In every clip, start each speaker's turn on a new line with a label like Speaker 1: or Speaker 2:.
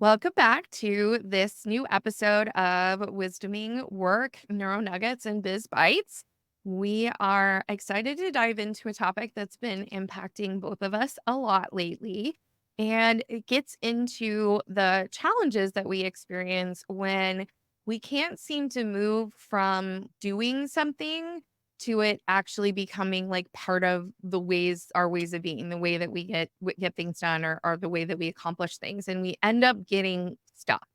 Speaker 1: Welcome back to this new episode of Wisdoming Work, Neuro Nuggets, and Biz Bites. We are excited to dive into a topic that's been impacting both of us a lot lately. And it gets into the challenges that we experience when we can't seem to move from doing something to it actually becoming like part of our ways of being, the way that we get things done, or the way that we accomplish things, and we end up getting stuck.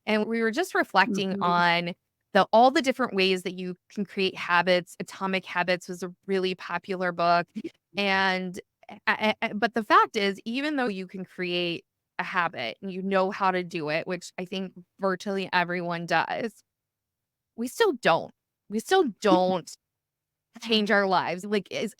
Speaker 1: And we were just reflecting
Speaker 2: Mhm.
Speaker 1: on all the different ways that you can create habits. Atomic Habits was a really popular book, and but the fact is, even though you can create a habit and you know how to do it, which I think virtually everyone does, we still don't. We still don't change our lives. Like, as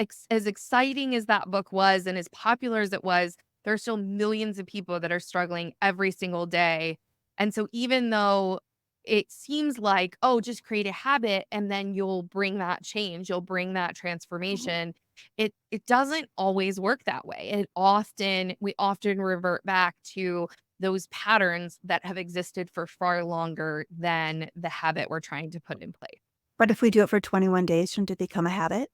Speaker 1: exciting as that book was and as popular as it was, there are still millions of people that are struggling every single day. And so even though it seems like, oh, just create a habit and then you'll bring that change, you'll bring that transformation, it doesn't always work that way. We often revert back to those patterns that have existed for far longer than the habit we're trying to put in place.
Speaker 2: But if we do it for 21 days, shouldn't it become a habit?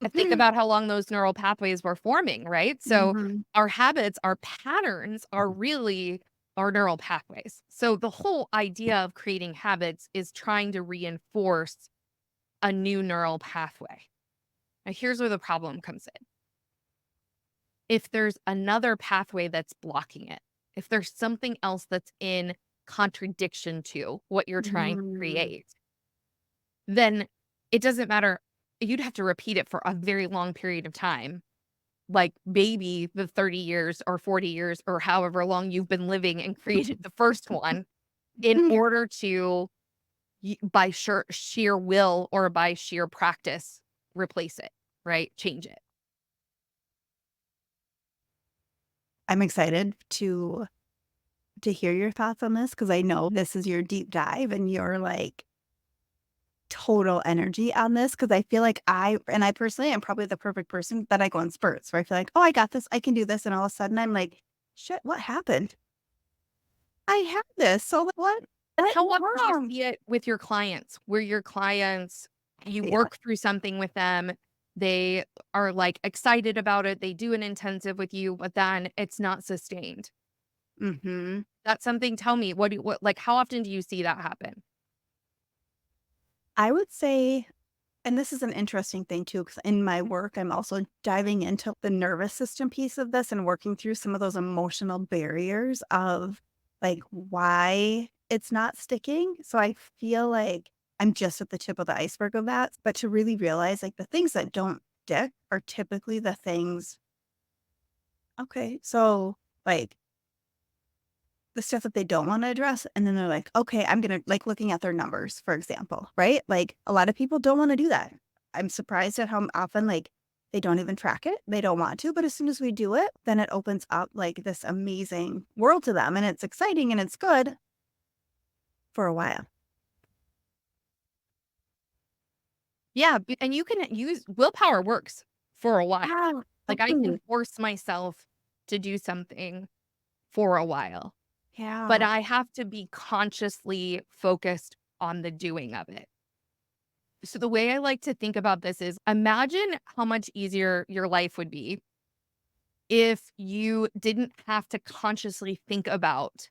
Speaker 1: And think about how long those neural pathways were forming, right? So
Speaker 2: Mhm.
Speaker 1: our habits, our patterns are really our neural pathways. So the whole idea of creating habits is trying to reinforce a new neural pathway. Now, here's where the problem comes in. If there's another pathway that's blocking it, if there's something else that's in contradiction to what you're trying to
Speaker 2: Mm.
Speaker 1: create, then it doesn't matter. You'd have to repeat it for a very long period of time, like maybe the 30 years or 40 years or however long you've been living and created the first one in order to, by sheer will or by sheer practice, replace it, right? Change it.
Speaker 2: I'm excited to hear your thoughts on this because I know this is your deep dive and your, like, total energy on this. Because I feel like I personally am probably the perfect person that I go in spurts where I feel like, "Oh, I got this. I can do this," and all of a sudden I'm like, "Shit, what happened? I had this, so like,
Speaker 1: And
Speaker 2: what
Speaker 1: how
Speaker 2: went
Speaker 1: often do you
Speaker 2: wrong?"
Speaker 1: see it with your clients, where your clients, you
Speaker 2: Yeah.
Speaker 1: work through something with them, they are like excited about it, they do an intensive with you, but then it's not sustained?
Speaker 2: Mhm.
Speaker 1: That's something. Tell me, like, how often do you see that happen?
Speaker 2: I would say, and this is an interesting thing too, because in my work, I'm also diving into the nervous system piece of this and working through some of those emotional barriers of like why it's not sticking. So I feel like I'm just at the tip of the iceberg of that. But to really realize like the things that don't stick are typically the things, okay, so like the stuff that they don't want to address. And then they're like, okay, I'm going to like looking at their numbers, for example, right? Like a lot of people don't want to do that. I'm surprised at how often like they don't even track it. They don't want to. But as soon as we do it, then it opens up like this amazing world to them. And it's exciting and it's good for a while.
Speaker 1: Yeah, and you can use willpower works for a while.
Speaker 2: Yeah.
Speaker 1: Like, I can
Speaker 2: Absolutely.
Speaker 1: force myself to do something for a while, but
Speaker 2: Yeah.
Speaker 1: I have to be consciously focused on the doing of it. So the way I like to think about this is, imagine how much easier your life would be if you didn't have to consciously think about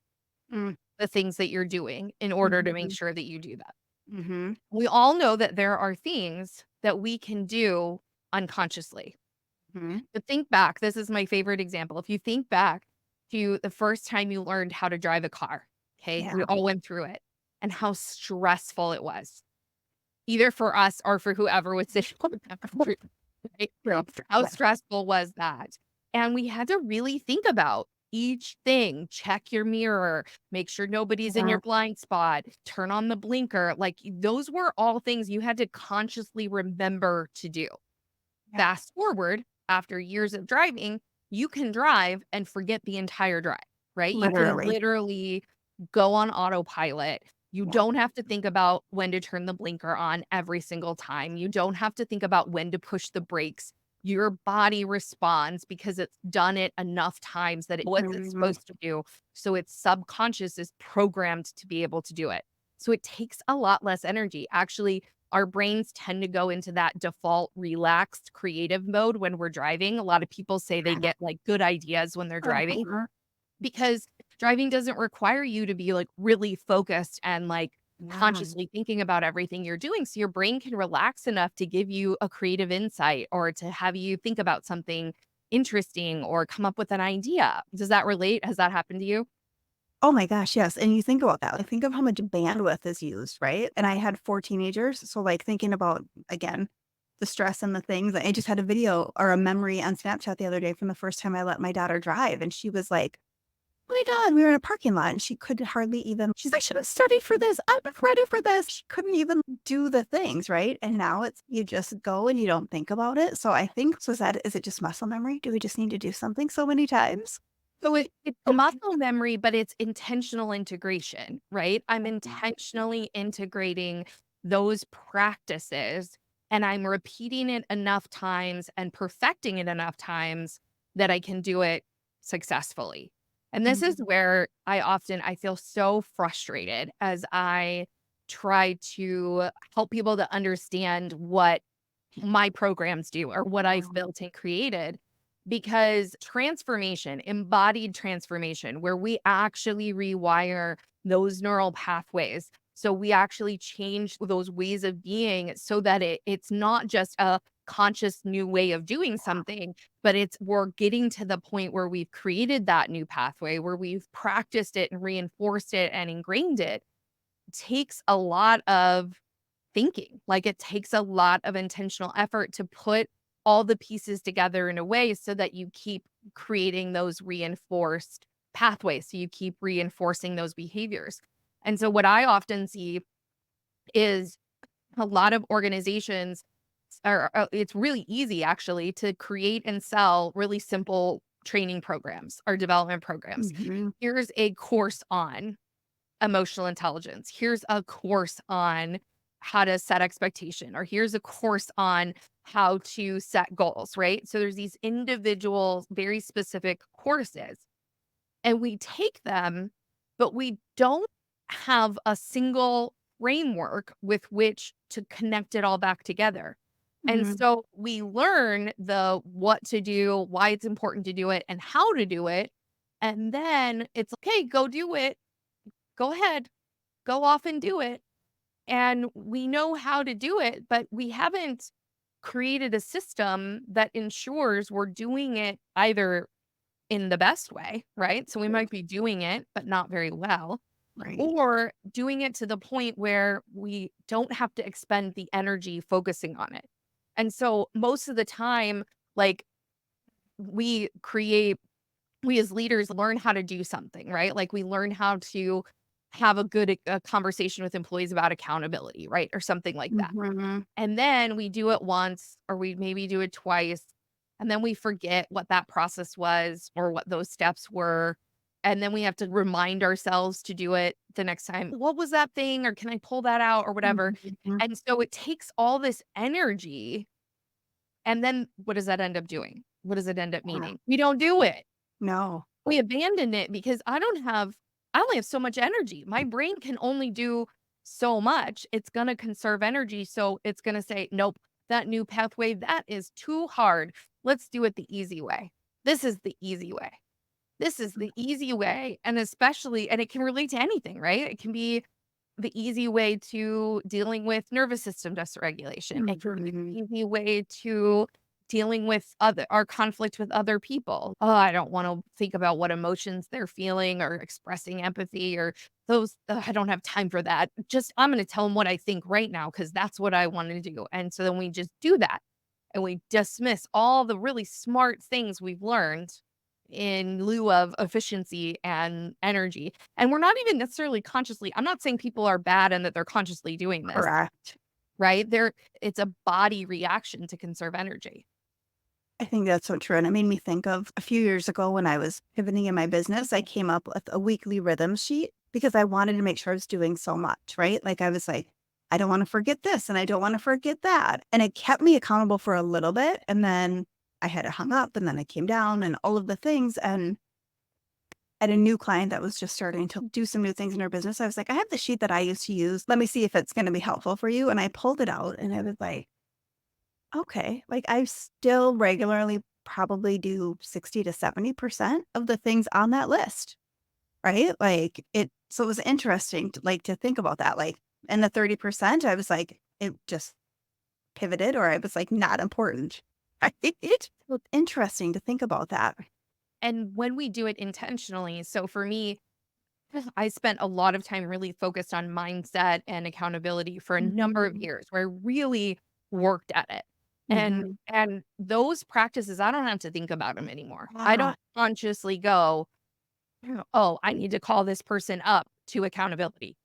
Speaker 2: Mm,
Speaker 1: the things that you're doing in order to make
Speaker 2: mhm,
Speaker 1: sure that you do that.
Speaker 2: mhm.
Speaker 1: We all know that there are things that we can do unconsciously.
Speaker 2: Mhm.
Speaker 1: But think back, this is my favorite example. If you think back to the first time you learned how to drive a car, okay? We
Speaker 2: Yeah.
Speaker 1: all went through it, and how stressful it was, either for us or for whoever was sitting on the front, right?
Speaker 2: Yeah.
Speaker 1: How
Speaker 2: Yeah.
Speaker 1: stressful was that? And we had to really think about each thing. Check your mirror, make sure nobody's in your
Speaker 2: Yeah.
Speaker 1: blind spot, turn on the blinker. Like, those were all things you had to consciously remember to do.
Speaker 2: Yeah.
Speaker 1: Fast forward, after years of driving, you can drive and forget the entire drive, right? You can
Speaker 2: Literally.
Speaker 1: literally go on autopilot. You
Speaker 2: Yeah.
Speaker 1: don't have to think about when to turn the blinker on every single time. You don't have to think about when to push the brakes your body responds because it's done it enough times that it what it's
Speaker 2: Mhm.
Speaker 1: supposed to do. So its subconscious is programmed to be able to do it. So it takes a lot less energy. Actually, our brains tend to go into that default relaxed creative mode when we're driving. A lot of people say they get like good ideas when they're driving
Speaker 2: Uh-huh.
Speaker 1: because driving doesn't require you to be like really focused and like
Speaker 2: Yeah.
Speaker 1: consciously thinking about everything you're doing. So your brain can relax enough to give you a creative insight or to have you think about something interesting or come up with an idea. Does that relate? Has that happened to you?
Speaker 2: Oh my gosh, yes, and you think about that, like, think of how much bandwidth is used, right? And I had 4 teenagers, so, like, thinking about, again, the stress and the things. I just had a video or a memory on Snapchat the other day from the first time I let my daughter drive, and she was like, "Oh my god," we were in a parking lot, and she could hardly even she's like, "I should have studied for this. I'm not ready for this." She couldn't even do the things, right? And now it's you just go and you don't think about it. So I think so is it just muscle memory? Do we just need to do something so many times?
Speaker 1: So it's muscle memory, but it's intentional integration, right? I'm
Speaker 2: Mhm.
Speaker 1: intentionally integrating those practices and I'm repeating it enough times and perfecting it enough times that I can do it successfully. And this is
Speaker 2: Mhm.
Speaker 1: where I feel so frustrated as I try to help people to understand what my programs do or what I've built and created because transformation, embodied transformation, where we actually rewire those neural pathways. So we actually change those ways of being so that it's not just a conscious new way of doing something, but it's we're getting to the point where we've created that new pathway, where we've practiced it and reinforced it and ingrained it. Takes a lot of thinking. Like it takes a lot of intentional effort to put all the pieces together in a way so that you keep creating those reinforced pathways. So you keep reinforcing those behaviors. And so what I often see is a lot of organizations it's really easy actually to create and sell really simple training programs or development programs.
Speaker 2: Mhm.
Speaker 1: Here's a course on emotional intelligence. Here's a course on how to set expectation, or here's a course on how to set goals, right? So there's these individual, very specific courses, and we take them, but we don't have a single framework with which to connect it all back together. And
Speaker 2: Mhm.
Speaker 1: so we learn the what to do, why it's important to do it, and how to do it. And then it's okay, go do it. Go ahead, go off and do it. And we know how to do it, but we haven't created a system that ensures we're doing it either in the best way, right? So we might be doing it, but not very well,
Speaker 2: Right.
Speaker 1: or doing it to the point where we don't have to expend the energy focusing on it. And so most of the time, like we create we as leaders learn how to do something, right? Like we learn how to have a good conversation with employees about accountability, right? Or something like that.
Speaker 2: Mhm.
Speaker 1: And then we do it once or we maybe do it twice. And then we forget what that process was or what those steps were. And then we have to remind ourselves to do it the next time. What was that thing? Or can I pull that out or whatever?
Speaker 2: Mhm.
Speaker 1: And so it takes all this energy. And then what does that end up doing? What does it end up
Speaker 2: Yeah.
Speaker 1: meaning? We don't do it.
Speaker 2: No.
Speaker 1: We abandoned it because I only have so much energy. My brain can only do so much. It's gonna conserve energy, so it's gonna say, "Nope, that new pathway, that is too hard. Let's do it the easy way. This is the easy way. This is the easy way." And especially and it can relate to anything, right? It can be the easy way to dealing with nervous system dysregulation. It can be
Speaker 2: Mhm.
Speaker 1: the easy way to dealing with other our conflict with other people. Oh, I don't want to think about what emotions they're feeling or expressing empathy or those. I don't have time for that. Just I'm going to tell them what I think right now because that's what I want to do. And so then we just do that and we dismiss all the really smart things we've learned in lieu of efficiency and energy. And we're not even necessarily consciously I'm not saying people are bad and that they're consciously doing this,
Speaker 2: Correct.
Speaker 1: right? It's a body reaction to conserve energy.
Speaker 2: I think that's so true, and it made me think of a few years ago when I was pivoting in my business, I came up with a weekly rhythm sheet because I wanted to make sure I was doing so much, right? Like, I was like, "I don't wanna forget this, and I don't wanna forget that," and it kept me accountable for a little bit, and then I had it hung up and then I came down and all of the things. And at a new client that was just starting to do some new things in her business, I was like, I have the sheet that I used to use. Let me see if it's going to be helpful for you. And I pulled it out and I was like, okay, like I still regularly probably do 60 to 70% of the things on that list. Right? Like so it was interesting to to think about that. Like, and the 30%, I was like, it just pivoted or I was like, not important. It was interesting to think about that.
Speaker 1: And when we do it intentionally, so for me, I spent a lot of time really focused on mindset and accountability for a number of
Speaker 2: Mhm.
Speaker 1: years where I really worked at it.
Speaker 2: Mhm.
Speaker 1: And those practices, I don't have to think about them anymore. I
Speaker 2: Ah,
Speaker 1: don't consciously go, "Oh, I need to call this person up to accountability."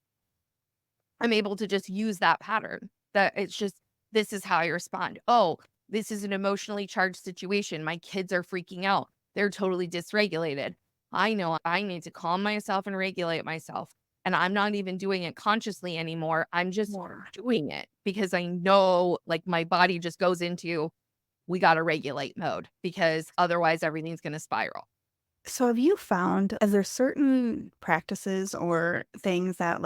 Speaker 1: I'm able to just use that pattern. That it's just this is how I respond. Oh, this is an emotionally charged situation. My kids are freaking out. They're totally dysregulated. I know I need to calm myself and regulate myself. And I'm not even doing it consciously anymore. I'm just
Speaker 2: more.
Speaker 1: doing it because I know like my body just goes into we got to regulate mode because otherwise everything's going to spiral.
Speaker 2: So have you found, is there certain practices or things that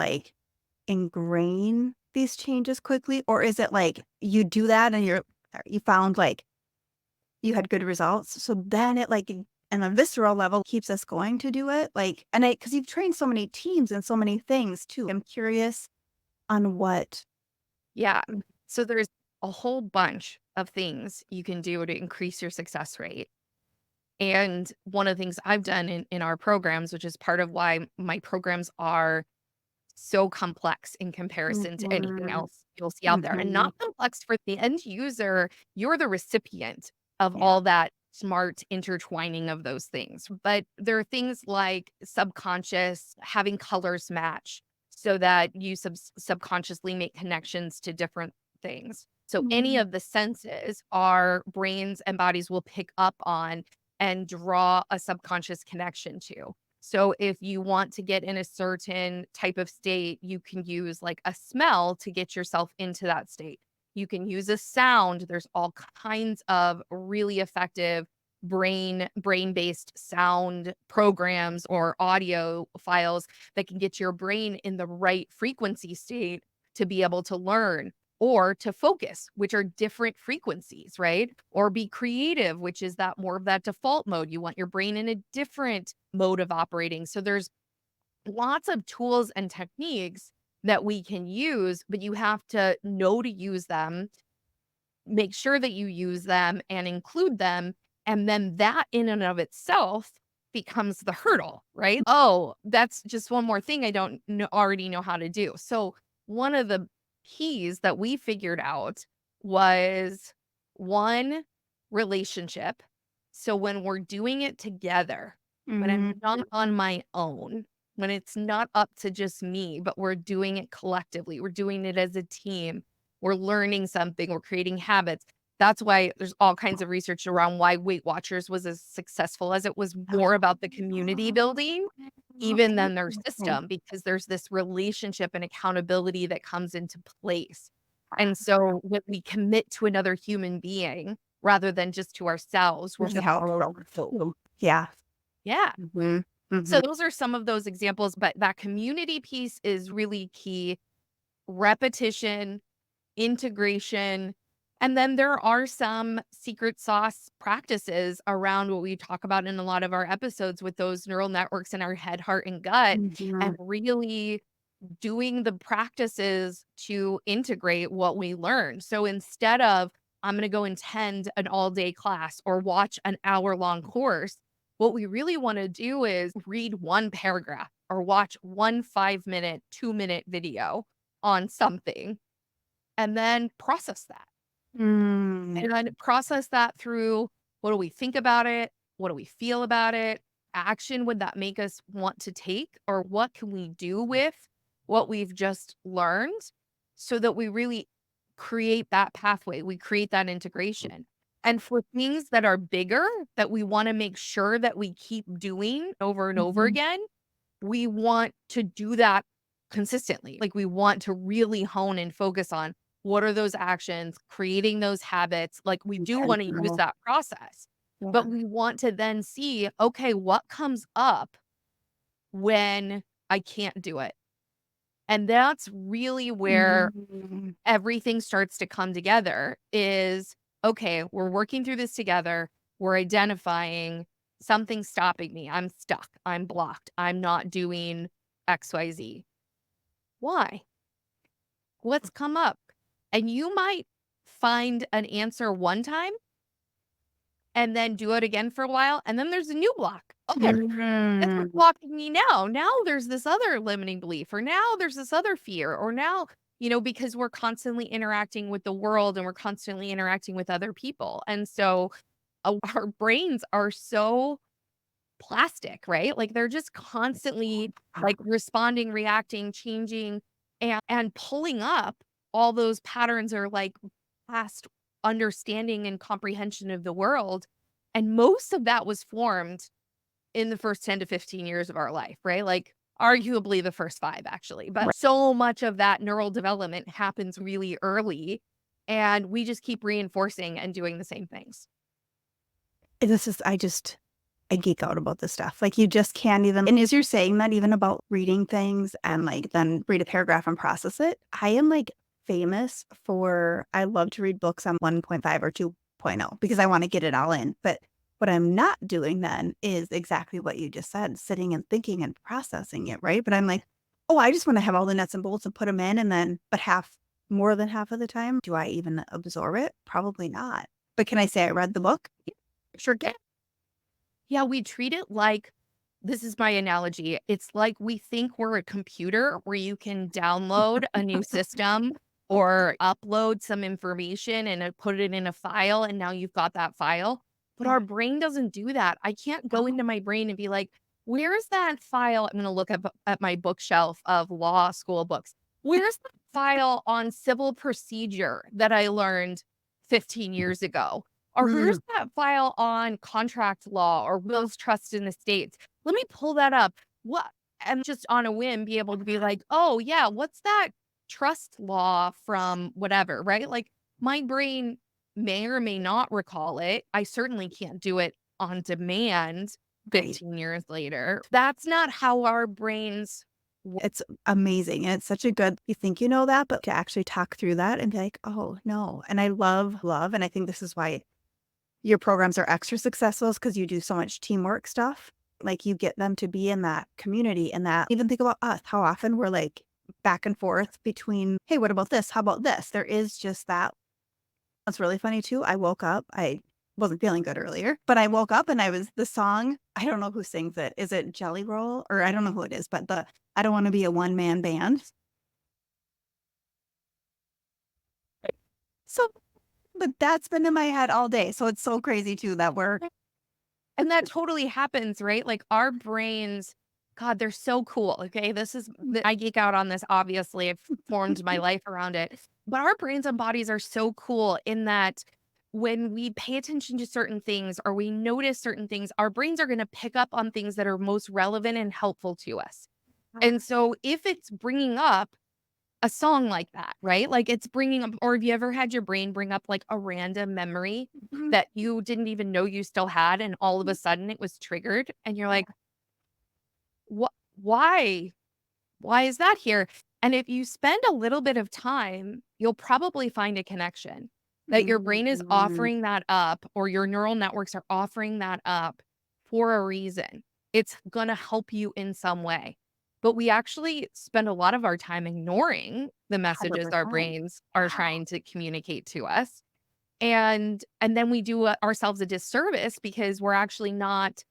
Speaker 2: ingrain these changes quickly? Or is it like you do that and you found you had good results. So then it on a visceral level keeps us going to do it. And because you've trained so many teams and so many things too. I'm curious on what.
Speaker 1: Yeah. So there's a whole bunch of things you can do to increase your success rate. And one of the things I've done in our programs, which is part of why my programs are so complex in comparison to anything
Speaker 2: Mhm,
Speaker 1: else you'll see out there, and
Speaker 2: mhm.
Speaker 1: not complex for the end user. You're the recipient of
Speaker 2: Yeah.
Speaker 1: all that smart intertwining of those things. But there are things like subconscious, having colors match so that you subconsciously make connections to different things. So any
Speaker 2: Mhm,
Speaker 1: of the senses our brains and bodies will pick up on and draw a subconscious connection to. So if you want to get in a certain type of state, you can use like a smell to get yourself into that state. You can use a sound. There's all kinds of really effective brain-based sound programs or audio files that can get your brain in the right frequency state to be able to learn or to focus, which are different frequencies, right? Or be creative, which is that more of that default mode. You want your brain in a different mode of operating. So there's lots of tools and techniques that we can use, but you have to know to use them, make sure that you use them and include them. And then that in and of itself becomes the hurdle, right? Oh, that's just one more thing I don't already know how to do. So, one of the keys that we figured out was one, relationship. So, when we're doing it together, when I'm
Speaker 2: mhm,
Speaker 1: not on my own, when it's not up to just me, but we're doing it collectively, we're doing it as a team, we're learning something, we're creating habits. That's why there's all kinds of research around why Weight Watchers was as successful as it was more about the community building even
Speaker 2: okay.
Speaker 1: than their
Speaker 2: Okay.
Speaker 1: system because there's this relationship and accountability that comes into place. And so when we commit to another human being rather than just to ourselves, we're
Speaker 2: Here's
Speaker 1: more
Speaker 2: how it'll feel. Yeah.
Speaker 1: yeah.
Speaker 2: Mhm,
Speaker 1: So
Speaker 2: mhm,
Speaker 1: those are some of those examples, but that community piece is really key. Repetition, integration. And then there are some secret sauce practices around what we talk about in a lot of our episodes with those neural networks in our head, heart, and gut, and
Speaker 2: mhm,
Speaker 1: really doing the practices to integrate what we learn. So instead of, I'm going to go attend an all day class or watch an hour-long course, what we really want to do is read one paragraph or watch one 5 minute, 2 minute video on something and then process that.
Speaker 2: mm,
Speaker 1: And then process that through what do we think about it? What do we feel about it? Action would that make us want to take? Or what can we do with what we've just learned so that we really create that pathway? We create that integration. And for things that are bigger that we want to make sure that we keep doing over and over
Speaker 2: mhm,
Speaker 1: again, we want to do that consistently. Like we want to really hone and focus on What are those actions? Creating those habits. Like we do want to use
Speaker 2: Intentional.
Speaker 1: that process, but
Speaker 2: Yeah.
Speaker 1: we want to then see, okay, what comes up when I can't do it? And that's really where
Speaker 2: Mm.
Speaker 1: everything starts to come together is, okay, we're working through this together. We're identifying something stopping me. I'm stuck. I'm blocked. I'm not doing XYZ. Why? What's come up? And you might find an answer one time and then do it again for a while. And then there's a new block. Okay, that's what's
Speaker 2: Mhm.
Speaker 1: blocking me now. Now there's this other limiting belief, or now there's this other fear, or now, because we're constantly interacting with the world and we're constantly interacting with other people. And so our brains are so plastic, right? Like they're just constantly like responding, reacting, changing, and pulling up all those patterns are like past understanding and comprehension of the world. And most of that was formed in the first 10 to 15 years of our life, right? Like arguably the first 5 actually. But
Speaker 2: Right.
Speaker 1: so much of that neural development happens really early and we just keep reinforcing and doing the same things.
Speaker 2: This is I geek out about this stuff. Like, you just can't even, and as you're saying that even about reading things and, like, then read a paragraph and process it, I am, like, famous for I love to read books on 1.5 or 2.0 because I wanna get it all in, but what I'm not doing then is exactly what you just said, sitting and thinking and processing it, right? But I'm like, "Oh, I just wanna have all the nuts and bolts and put them in," and then but more than half of the time, do I even absorb it? Probably not. But can I say I read the book? Yeah, sure can.
Speaker 1: Yeah, we treat it like this is my analogy. It's like we think we're a computer where you can download a new system or upload some information and put it in a file, and now you've got that file. But
Speaker 2: Yeah.
Speaker 1: our brain doesn't do that. I can't go into my brain and be like, where's that file? I'm going to look at my bookshelf of law school books. Where's the file on civil procedure that I learned 15 years ago? Or
Speaker 2: Mm.
Speaker 1: where's that file on contract law or wills, trust, and estates? Let me pull that up. What? And just on a whim, be able to be like, oh, yeah, what's that trust law from whatever, right? Like my brain may or may not recall it. I certainly can't do it on demand
Speaker 2: Right.
Speaker 1: 15 years later. That's not how our brains work.
Speaker 2: It's amazing, and it's such a good you think you know that, but to actually talk through that and be like, "Oh, no." And I love, and I think this is why your programs are extra successful is because you do so much teamwork stuff. Like, you get them to be in that community and that even think about us, how often we're, like, back and forth between, "Hey, what about this? How about this?" There is just that. What's really funny too, I wasn't feeling good earlier, but I woke up and I was the song, I don't know who sings it. Is it Jelly Roll? Or I don't know who it is, but the I don't wanna be a one-man band. So but that's been in my head all day, so it's so crazy too that we're
Speaker 1: And that totally happens, right? Like our brains, God, they're so cool. Okay. I geek out on this, obviously. I've formed my life around it. But our brains and bodies are so cool in that when we pay attention to certain things or we notice certain things, our brains are going to pick up on things that are most relevant and helpful to us. And so if it's bringing up a song like that, right? Like it's bringing up, or have you ever had your brain bring up like a random memory
Speaker 2: Mhm.
Speaker 1: that you didn't even know you still had, and all of a sudden it was triggered, and you're like, what? Why? Why is that here? And if you spend a little bit of time, you'll probably find a connection that your brain is
Speaker 2: Mhm.
Speaker 1: offering that up, or your neural networks are offering that up for a reason. It's going to help you in some way. But we actually spend a lot of our time ignoring the messages our
Speaker 2: 100%.
Speaker 1: brains are
Speaker 2: Wow.
Speaker 1: trying to communicate to us. And then we do ourselves a disservice because we're actually not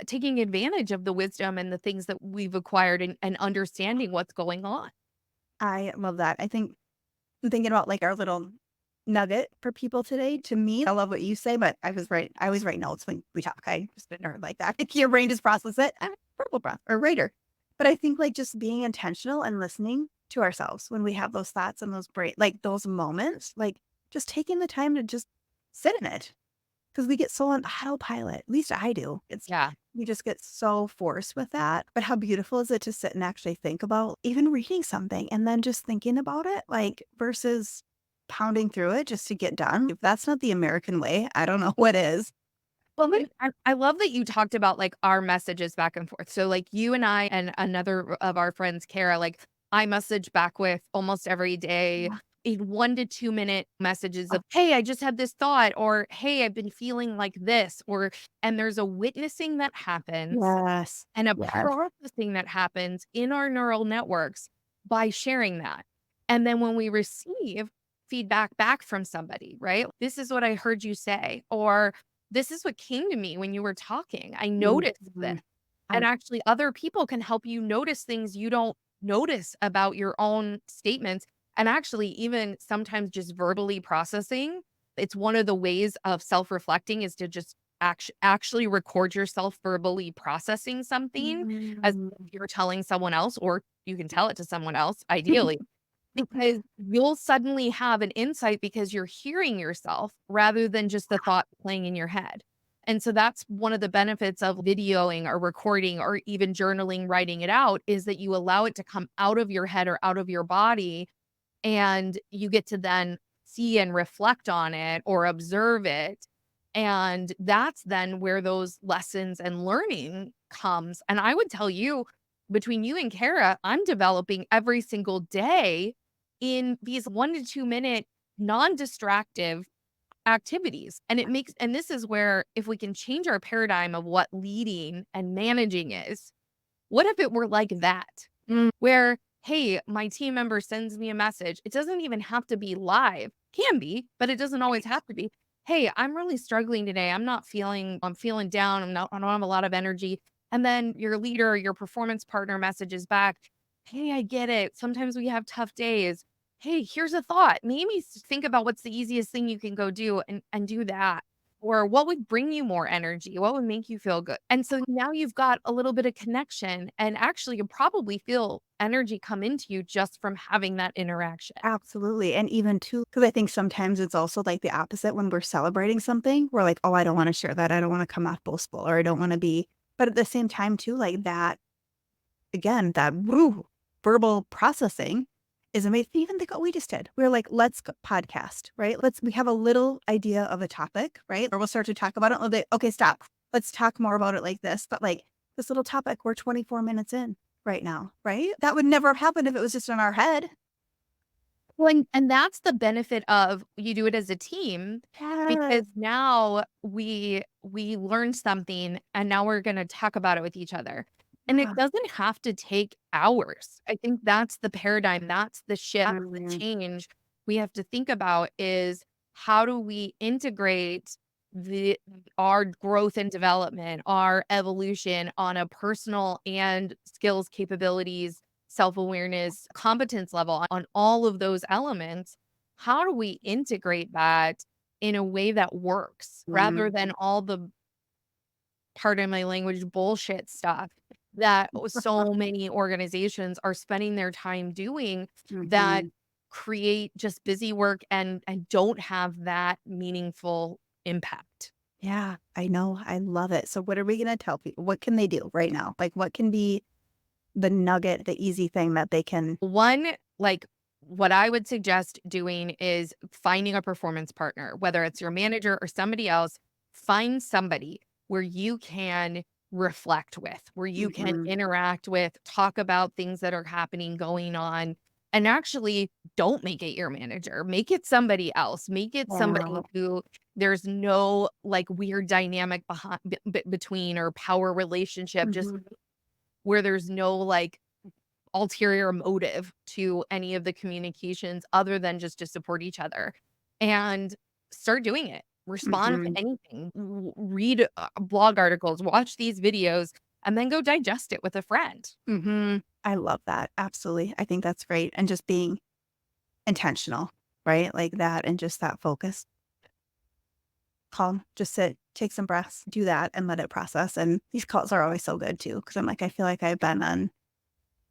Speaker 1: taking advantage of the wisdom and the things that we've acquired and understanding what's going on.
Speaker 2: I love that. I think I'm thinking about, like, our little nugget for people today. To me, I love what you say, but I always write notes when we talk. I just a nerd like that. Like, your brain just process it. I'm a purple breath or writer. But I think, like, just being intentional and listening to ourselves when we have those thoughts and those brain like, those moments, like, just taking the time to just sit in it. because we get so on autopilot. At least I do. It's
Speaker 1: Yeah.
Speaker 2: we just get so forced with that. But how beautiful is it to sit and actually think about even reading something and then just thinking about it, like versus pounding through it just to get done. If that's not the American way, I don't know what is.
Speaker 1: Well, I love that you talked about, like, our messages back and forth. So, like, you and I and another of our friends, Kara, like, I message back with almost every day
Speaker 2: Yeah.
Speaker 1: in 1 to 2-minute messages
Speaker 2: Oh,
Speaker 1: of, "Hey, I just had this thought," or, "Hey, I've been feeling like this," or and there's a witnessing that happens
Speaker 2: yes.
Speaker 1: and a
Speaker 2: Yes.
Speaker 1: processing that happens in our neural networks by sharing that. And then when we receive feedback back from somebody, right? "This is what I heard you say," or "This is what came to me when you were talking. I noticed this."
Speaker 2: Mhm.
Speaker 1: And
Speaker 2: I
Speaker 1: actually other people can help you notice things you don't notice about your own statements. And actually even sometimes just verbally processing, it's one of the ways of self-reflecting is to just actually record yourself verbally processing something as
Speaker 2: mm.
Speaker 1: if you're telling someone else, or you can tell it to someone else, ideally, because you'll suddenly have an insight because you're hearing yourself rather than just the thought playing in your head. And so that's one of the benefits of videoing or recording or even journaling, writing it out, is that you allow it to come out of your head or out of your body, and you get to then see and reflect on it or observe it. And that's then where those lessons and learning comes. And I would tell you, between you and Kara, I'm developing every single day in these 1 to 2 minute non-distractive activities. And it makes and this is where if we can change our paradigm of what leading and managing is, what if it were like that?
Speaker 2: Mm,
Speaker 1: Where, hey, my team member sends me a message. It doesn't even have to be live. Can be, but it doesn't always have to be. Hey, I'm really struggling today. I'm feeling down. I don't have a lot of energy. And then your leader, your performance partner messages back, "Hey, I get it. Sometimes we have tough days. Hey, here's a thought. Maybe think about what's the easiest thing you can go do and do that." Or what would bring you more energy? What would make you feel good? And so now you've got a little bit of connection, and actually you'll probably feel energy come into you just from having that interaction.
Speaker 2: absolutely. And even too, because I think sometimes it's also like the opposite when we're celebrating something. We're like, oh, I don't want to share that. I don't want to come off boastful or I don't want to be. But at the same time, too, like that, again, that woo, verbal processing is amazing. Even think what we just did. We are like, let's go podcast, right? We have a little idea of a topic, right? Or we'll start to talk about it. Okay, stop. Let's talk more about it like this. But like this little topic, we're 24 minutes in right now, right? That would never have happened if it was just in our head.
Speaker 1: Well, and that's the benefit of you do it as a team, because
Speaker 2: Yes.
Speaker 1: now we learned something and now we're gonna talk about it with each other. And it
Speaker 2: Yeah.
Speaker 1: doesn't have to take hours. I think that's the paradigm, that's the shift, the
Speaker 2: Mhm.
Speaker 1: change we have to think about is how do we integrate the our growth and development, our evolution on a personal and skills capabilities, self-awareness, competence level on all of those elements. How do we integrate that in a way that works rather than all the, pardon my language, bullshit stuff that so many organizations are spending their time doing that
Speaker 2: Mhm.
Speaker 1: create just busy work and don't have that meaningful impact.
Speaker 2: Yeah, I know. I love it. So what are we going to tell people? What can they do right now? Like what can be the nugget, the easy thing that they can.
Speaker 1: One, like, what I would suggest doing is finding a performance partner, whether it's your manager or somebody else. Find somebody where you can reflect with, where you can
Speaker 2: Mhm.
Speaker 1: interact with, talk about things that are happening, going on. And actually, don't make it your manager. Make it somebody else. Make it somebody
Speaker 2: Wow.
Speaker 1: who there's no like weird dynamic behind between or power relationship, just
Speaker 2: Mhm.
Speaker 1: where there's no like ulterior motive to any of the communications other than just to support each other, and start doing it. Respond to
Speaker 2: Mhm.
Speaker 1: anything, read blog articles, watch these videos, and then go digest it with a friend.
Speaker 2: Mhm. I love that. Absolutely. I think that's great. And just being intentional, right? Like that and just that focus. Calm, just sit, take some breaths, do that and let it process. And these calls are always so good too. Cause I'm like, I feel like I've been on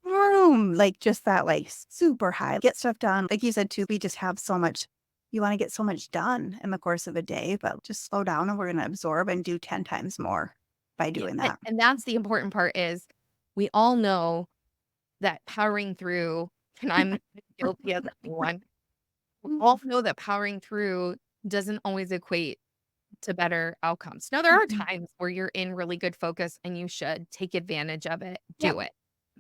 Speaker 2: room, like just that like super high, get stuff done. Like you said too, we just have so much you want to get so much done in the course of a day, but just slow down and we're going to absorb and do 10 times more by
Speaker 1: Yeah,
Speaker 2: doing
Speaker 1: and
Speaker 2: that.
Speaker 1: and that's the important part is we all know that powering through and I'm guilty as anyone. We all know that powering through doesn't always equate to better outcomes. Now, there are
Speaker 2: Mhm.
Speaker 1: times where you're in really good focus and you should take advantage of it,
Speaker 2: Yep.
Speaker 1: do it.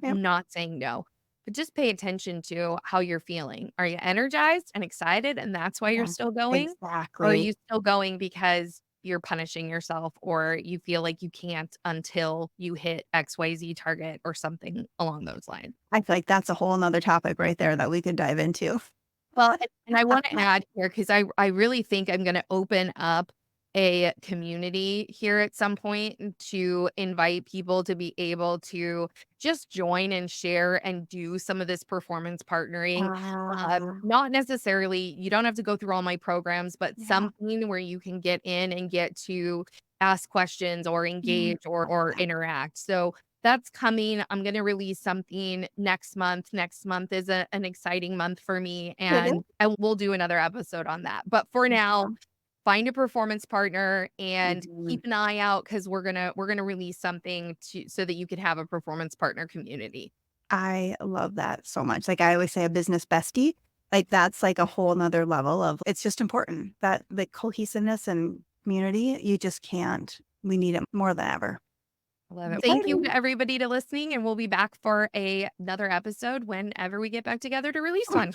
Speaker 2: Yep.
Speaker 1: I'm not saying no, but just pay attention to how you're feeling. Are you energized and excited and that's why you're
Speaker 2: Yeah.
Speaker 1: still going? Or are
Speaker 2: Exactly.
Speaker 1: you still going because you're punishing yourself or you feel like you can't until you hit XYZ target or something along those lines?
Speaker 2: I feel like that's a whole nother topic right there that we could dive into.
Speaker 1: Well, and I wanna add here because I really think I'm gonna open up a community here at some point to invite people to be able to just join and share and do some of this performance partnering.
Speaker 2: Ah,
Speaker 1: Not necessarily you don't have to go through all my programs, but
Speaker 2: yeah.
Speaker 1: something where you can get in and get to ask questions or
Speaker 2: Mm,
Speaker 1: engage
Speaker 2: love
Speaker 1: or
Speaker 2: that.
Speaker 1: interact. So that's coming. I'm gonna release something next month. Next month is an exciting month for me,
Speaker 2: It is.
Speaker 1: and we'll do another episode on that. But for now,
Speaker 2: Awesome.
Speaker 1: find a performance partner and
Speaker 2: Mhm.
Speaker 1: keep an eye out because we're gonna release something to so that you could have a performance partner community.
Speaker 2: I love that so much. Like I always say, a business bestie, like that's like a whole nother level of it's just important that the cohesiveness and community, you just can't. We need it more than ever.
Speaker 1: I love it. Thank you
Speaker 2: Exciting.
Speaker 1: to everybody to listening, and we'll be back for another episode whenever we get back together to release one.